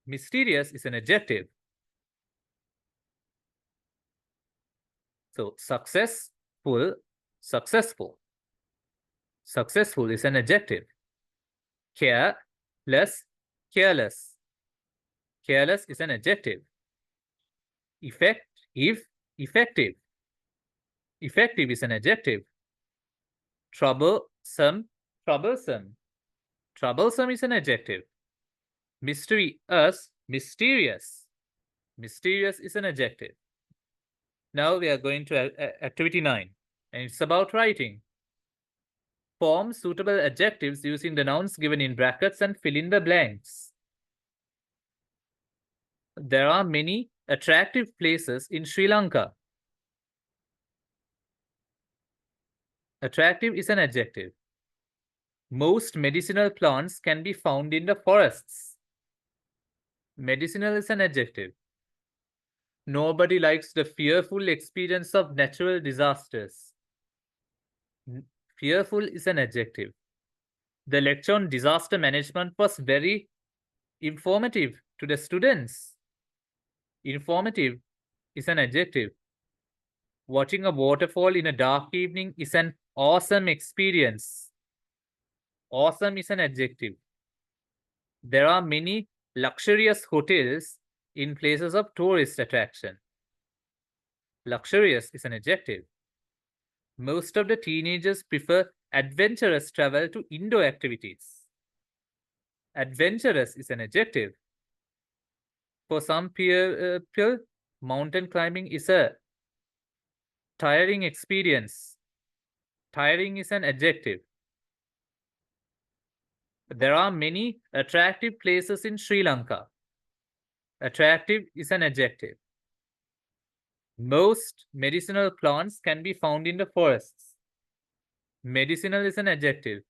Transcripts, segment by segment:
Mysterious is an adjective. So successful, successful. Successful is an adjective. Careless, careless. Careless is an adjective. Effective, effective. Effective is an adjective. Troublesome, troublesome. Troublesome is an adjective. Mysterious, mysterious. Mysterious is an adjective. Now we are going to activity 9, and it's about writing. Form suitable adjectives using the nouns given in brackets and fill in the blanks. There are many attractive places in Sri Lanka. Attractive is an adjective. Most medicinal plants can be found in the forests. Medicinal is an adjective. Nobody likes the fearful experience of natural disasters. Fearful is an adjective. The lecture on disaster management was very informative to the students. Informative is an adjective. Watching a waterfall in a dark evening is an awesome experience. Awesome is an adjective. There are many luxurious hotels in places of tourist attraction. Luxurious is an adjective. Most of the teenagers prefer adventurous travel to indoor activities. Adventurous is an adjective. For some people, mountain climbing is a tiring experience. Tiring is an adjective. There are many attractive places in Sri Lanka. Attractive is an adjective. Most medicinal plants can be found in the forests. Medicinal is an adjective.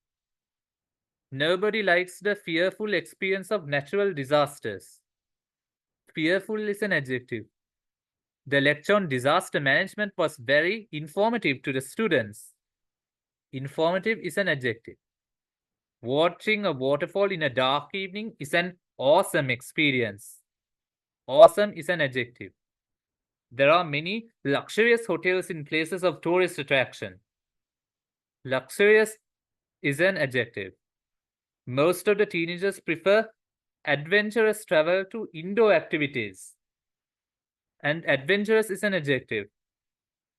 Nobody likes the fearful experience of natural disasters. Fearful is an adjective. The lecture on disaster management was very informative to the students. Informative is an adjective. Watching a waterfall in a dark evening is an awesome experience. Awesome is an adjective. There are many luxurious hotels in places of tourist attraction. Luxurious is an adjective. Most of the teenagers prefer adventurous travel to indoor activities. And adventurous is an adjective.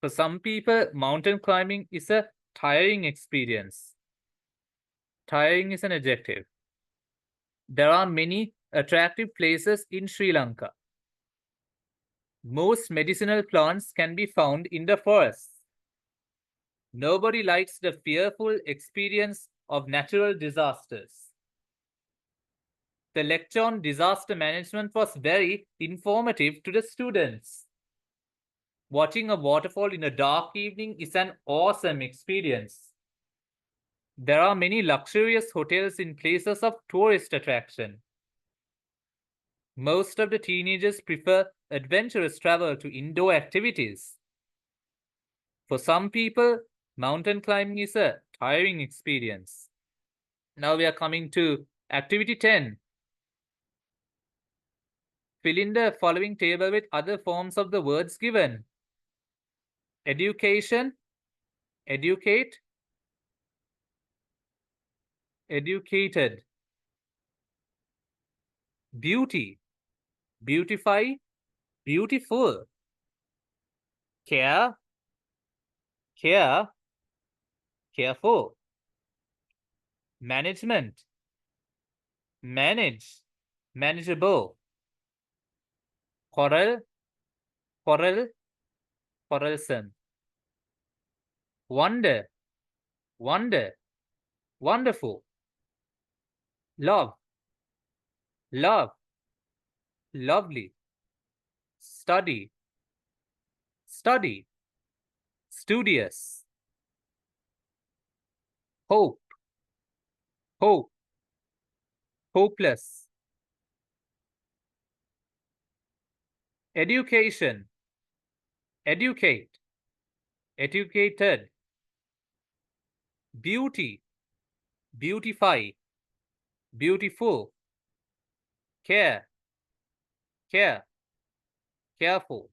For some people, mountain climbing is a tiring experience. Tiring is an adjective. There are many attractive places in Sri Lanka. Most medicinal plants can be found in the forests. Nobody likes the fearful experience of natural disasters. The lecture on disaster management was very informative to the students. Watching a waterfall in a dark evening is an awesome experience. There are many luxurious hotels in places of tourist attraction. Most of the teenagers prefer adventurous travel to indoor activities. For some people, mountain climbing is a tiring experience. Now we are coming to activity 10. Fill in the following table with other forms of the words given. Education, educate, educated. Beauty, beautify, beautiful. Care, care, careful. Management, manage, manageable. Quarrel, quarrel, quarrelsome. Wonder, wonder, wonderful. Love, love, lovely. Study, study. Studious. Hope, hope, hopeless. Education, educate, educated. Beauty, beautify, beautiful. Care, care, careful,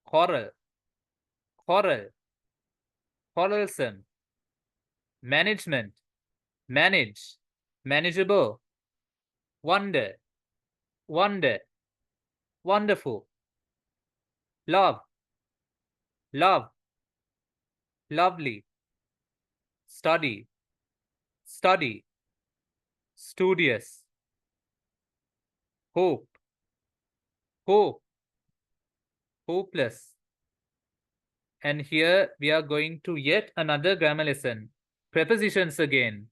quarrel, quarrel, quarrelsome, management, manage, manageable, wonder, wonder, wonderful, love, love, lovely, study, study, studious, hope, hope, hopeless. And here we are going to yet another grammar lesson. Prepositions again.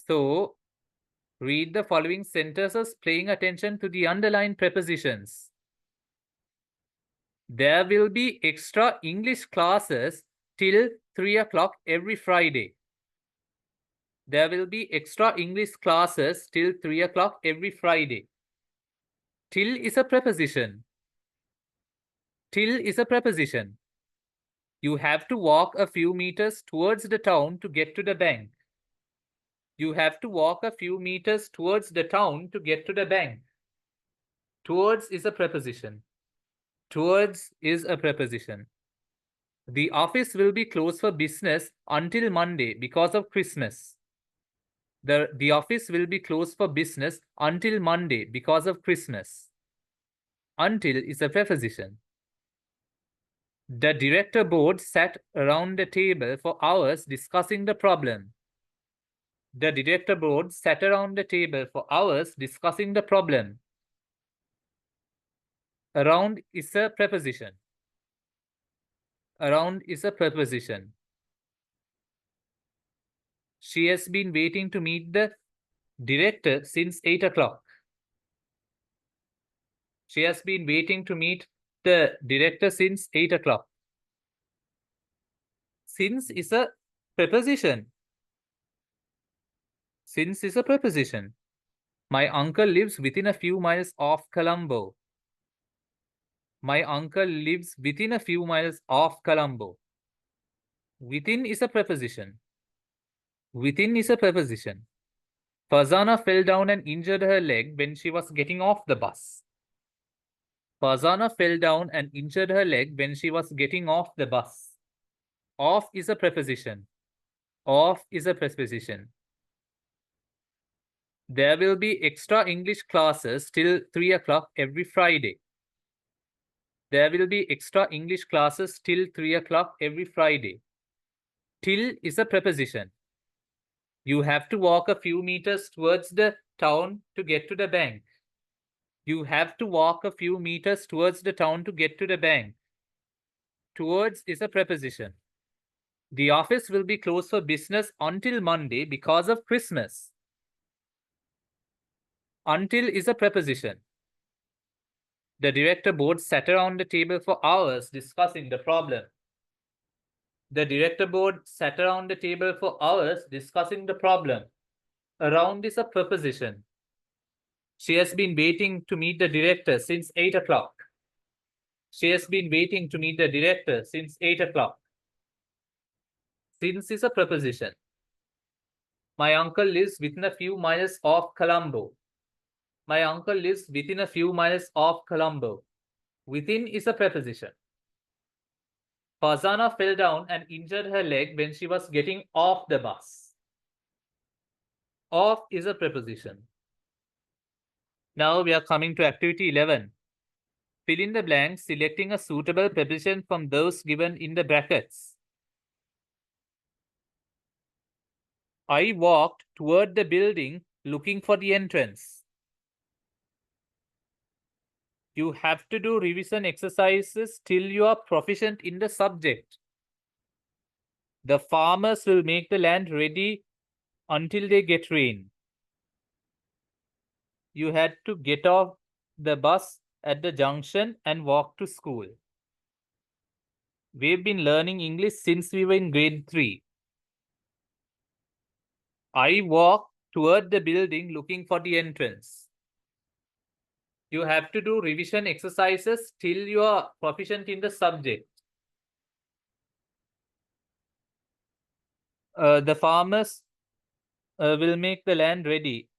So, read the following sentences paying attention to the underlined prepositions. There will be extra English classes till 3 o'clock every Friday. There will be extra English classes till 3 o'clock every Friday. Till is a preposition. Till is a preposition. You have to walk a few meters towards the town to get to the bank. You have to walk a few meters towards the town to get to the bank. Towards is a preposition. Towards is a preposition. The office will be closed for business until Monday because of Christmas. The office will be closed for business until Monday because of Christmas. Until is a preposition. The director board sat around the table for hours discussing the problem. The director board sat around the table for hours discussing the problem. Around is a preposition. Around is a preposition. She has been waiting to meet the director since 8 o'clock. She has been waiting to meet the director since 8 o'clock. Since is a preposition. Since is a preposition. My uncle lives within a few miles of Colombo. My uncle lives within a few miles of Colombo. Within is a preposition. Within is a preposition. Fazana fell down and injured her leg when she was getting off the bus. Fazana fell down and injured her leg when she was getting off the bus. Off is a preposition. Off is a preposition. There will be extra English classes till 3 o'clock every Friday. There will be extra English classes till 3 o'clock every Friday. Till is a preposition. You have to walk a few meters towards the town to get to the bank. You have to walk a few meters towards the town to get to the bank. Towards is a preposition. The office will be closed for business until Monday because of Christmas. Until is a preposition. The director board sat around the table for hours discussing the problem. The director board sat around the table for hours discussing the problem. Around is a preposition. She has been waiting to meet the director since 8 o'clock. She has been waiting to meet the director since 8 o'clock. Since is a preposition. My uncle lives within a few miles of Colombo. My uncle lives within a few miles of Colombo. Within is a preposition. Fazana fell down and injured her leg when she was getting off the bus. Off is a preposition. Now we are coming to activity 11. Fill in the blanks, selecting a suitable preposition from those given in the brackets. I walked toward the building looking for the entrance. You have to do revision exercises till you are proficient in the subject. The farmers will make the land ready until they get rain. You had to get off the bus at the junction and walk to school. We've been learning English since we were in grade 3. I walked toward the building looking for the entrance. You have to do revision exercises till you are proficient in the subject. The farmers will make the land ready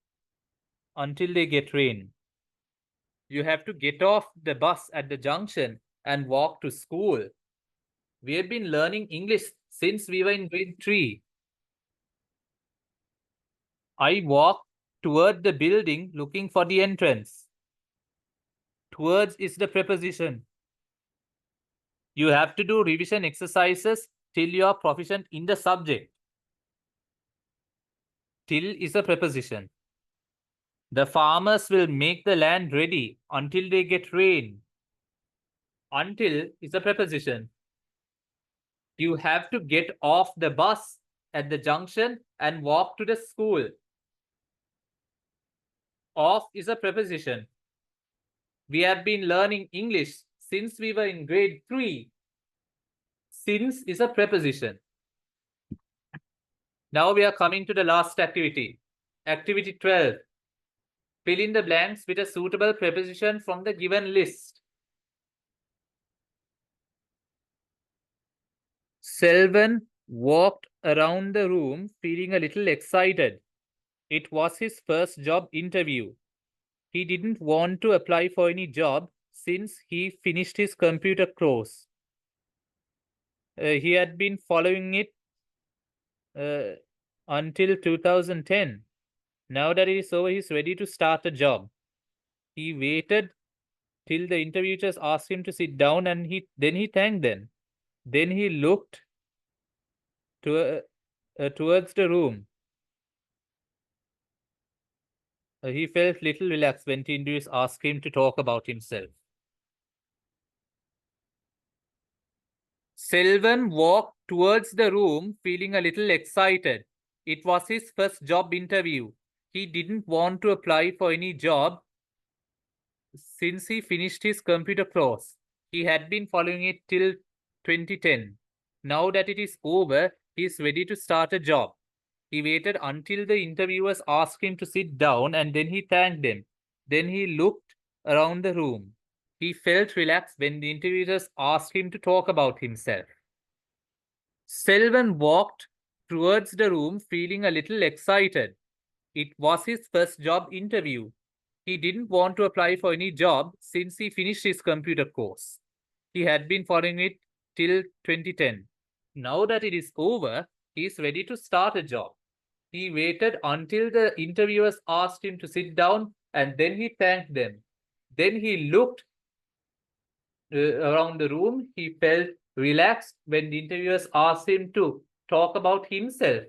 until they get rain. You have to get off the bus at the junction and walk to school. We have been learning English since we were in grade 3. I walk toward the building looking for the entrance. Towards is the preposition. You have to do revision exercises till you are proficient in the subject. Till is a preposition. The farmers will make the land ready until they get rain. Until is a preposition. You have to get off the bus at the junction and walk to the school. Off is a preposition. We have been learning English since we were in grade 3. Since is a preposition. Now we are coming to the last activity. Activity 12. Fill in the blanks with a suitable preposition from the given list. Selvan walked around the room feeling a little excited. It was his first job interview. He didn't want to apply for any job since he finished his computer course. He had been following it until 2010. Now that it is over, he's ready to start a job. He waited till the interviewers asked him to sit down, and then he thanked them. Then he looked towards the room. He felt little relaxed when the interviewers asked him to talk about himself. Selvan walked towards the room feeling a little excited. It was his first job interview. He didn't want to apply for any job since he finished his computer course. He had been following it till 2010. Now that it is over, he is ready to start a job. He waited until the interviewers asked him to sit down, and then he thanked them. Then he looked around the room. He felt relaxed when the interviewers asked him to talk about himself. Selvan walked towards the room feeling a little excited. It was his first job interview. He didn't want to apply for any job since he finished his computer course. He had been following it till 2010. Now that it is over, he is ready to start a job. He waited until the interviewers asked him to sit down, and then he thanked them. Then he looked around the room. He felt relaxed when the interviewers asked him to talk about himself.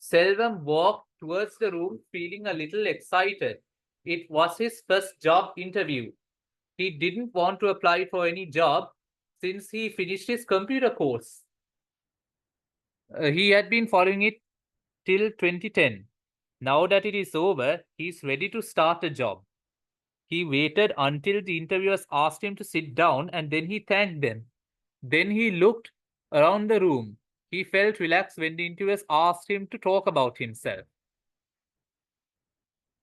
Selvam walked towards the room feeling a little excited. It was his first job interview. He didn't want to apply for any job since he finished his computer course. He had been following it till 2010. Now that it is over, he is ready to start a job. He waited until the interviewers asked him to sit down, and then he thanked them. Then he looked around the room. He felt relaxed when the interviewers asked him to talk about himself.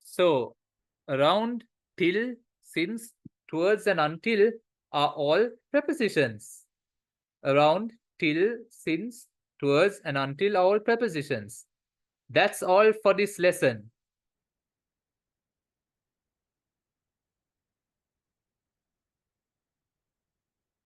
So, around, till, since, towards, and until are all prepositions. Around, till, since, towards, and until are all prepositions. That's all for this lesson.